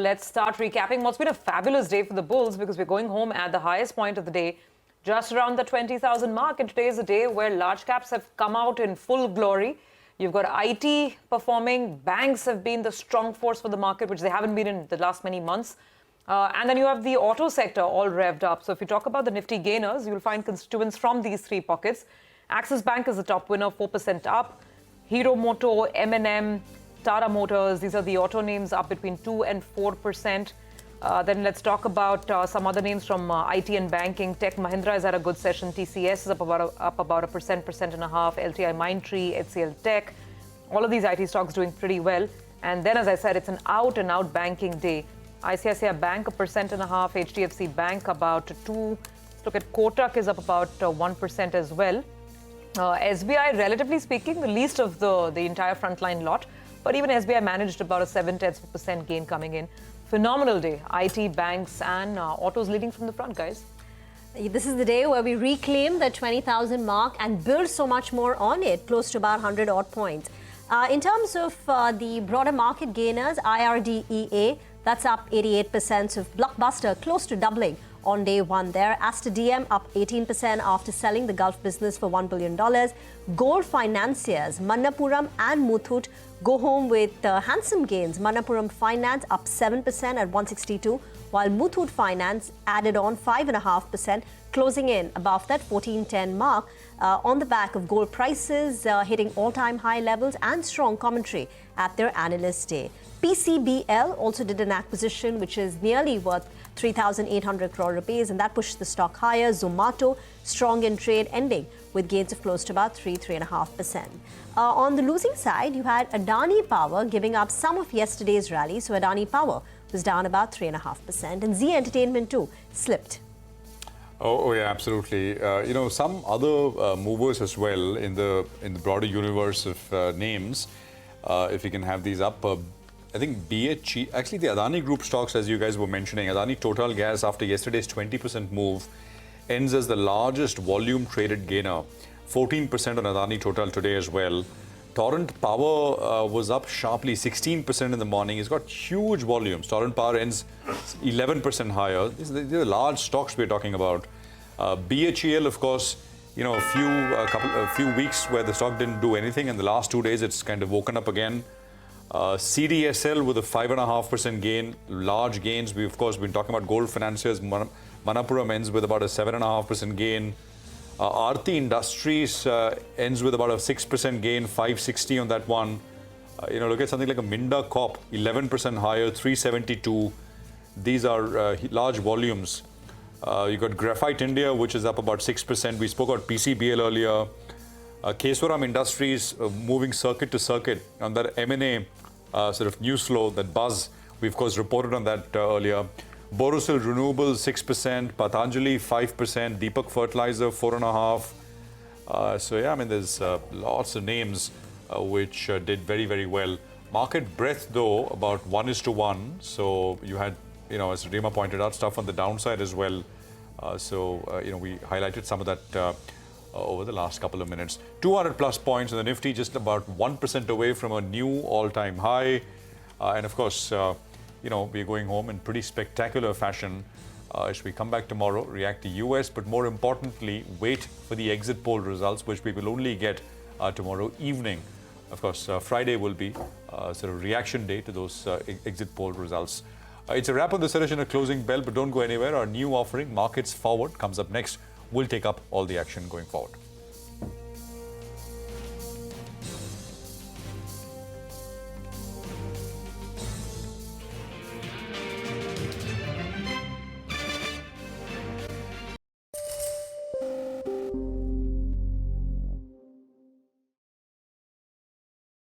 let's start recapping what's been a fabulous day for the bulls because we're going home at the highest point of the day, just around the 20,000 mark. And today is a day where large caps have come out in full glory. You've got IT performing. Banks have been the strong force for the market, which they haven't been in the last many months. And then you have the auto sector all revved up. So if you talk about the Nifty gainers, you'll find constituents from these three pockets. Axis Bank is the top winner, 4% up. Hero MotoCorp, M&M, Tata Motors, these are the auto names up between 2 and 4%. Then let's talk about some other names from IT and banking. Tech Mahindra has had a good session. TCS is up about a percent and a half. LTI Mindtree, HCL Tech. All of these IT stocks doing pretty well. And then, as I said, it's an out-and-out banking day. ICICI Bank, 1.5%. HDFC Bank, about 2%. Let's look at Kotak is up about 1% as well. SBI, relatively speaking, the least of the entire frontline lot. But even SBI managed about a 0.7% gain coming in. Phenomenal day. IT, banks and autos leading from the front, guys. This is the day where we reclaim the 20,000 mark and build so much more on it, close to about 100 odd points. In terms of the broader market gainers, IRDEA, that's up 88%. So Blockbuster close to doubling on day one there. Aster DM up 18% after selling the Gulf business for $1 billion. Gold financiers, Manappuram and Muthoot go home with handsome gains. Manappuram Finance up 7% at 162, while Muthoot Finance added on 5.5%, closing in above that 1410 mark on the back of gold prices hitting all-time high levels and strong commentary at their analyst day. PCBL also did an acquisition which is nearly worth 3,800 crore rupees, and that pushed the stock higher. Zomato strong in trade, ending with gains of close to about 3.5%. On the losing side, you had Adani Power giving up some of yesterday's rally. So Adani Power was down about 3.5%, and Z Entertainment too slipped. Oh yeah, absolutely. Some other movers as well in the broader universe of names. If you can have these up. I think BHE, actually the Adani Group stocks, as you guys were mentioning, Adani Total Gas after yesterday's 20% move ends as the largest volume traded gainer, 14% on Adani Total today as well. Torrent Power was up sharply, 16% in the morning. It's got huge volumes. Torrent Power ends 11% higher. These are the large stocks we're talking about. BHEL, of course, a few weeks where the stock didn't do anything, and the last 2 days it's kind of woken up again. CDSL with a 5.5% gain, large gains. We've, of course, been talking about gold financiers. Manappuram ends with about a 7.5% gain. Aarti Industries ends with about a 6% gain, 560 on that one. Look at something like a Minda Corp, 11% higher, 372. These are large volumes. You got Graphite India, which is up about 6%. We spoke about PCBL earlier. Keswaram Industries moving circuit to circuit on that M&A sort of news flow, that buzz. We, of course, reported on that earlier. Borosil Renewables, 6%. Patanjali, 5%. Deepak Fertilizer, 4.5%. So, yeah, I mean, there's lots of names which did very, very well. Market breadth, though, about 1:1. So, you had, as Rima pointed out, stuff on the downside as well. We highlighted some of that over the last couple of minutes. 200 plus points in the Nifty, just about 1% away from a new all-time high. And of course, we're going home in pretty spectacular fashion as we come back tomorrow, react to US, but more importantly, wait for the exit poll results, which we will only get tomorrow evening. Of course, Friday will be sort of reaction day to those exit poll results. It's a wrap on the session, a closing bell, but don't go anywhere. Our new offering, Markets Forward, comes up next. We'll take up all the action going forward.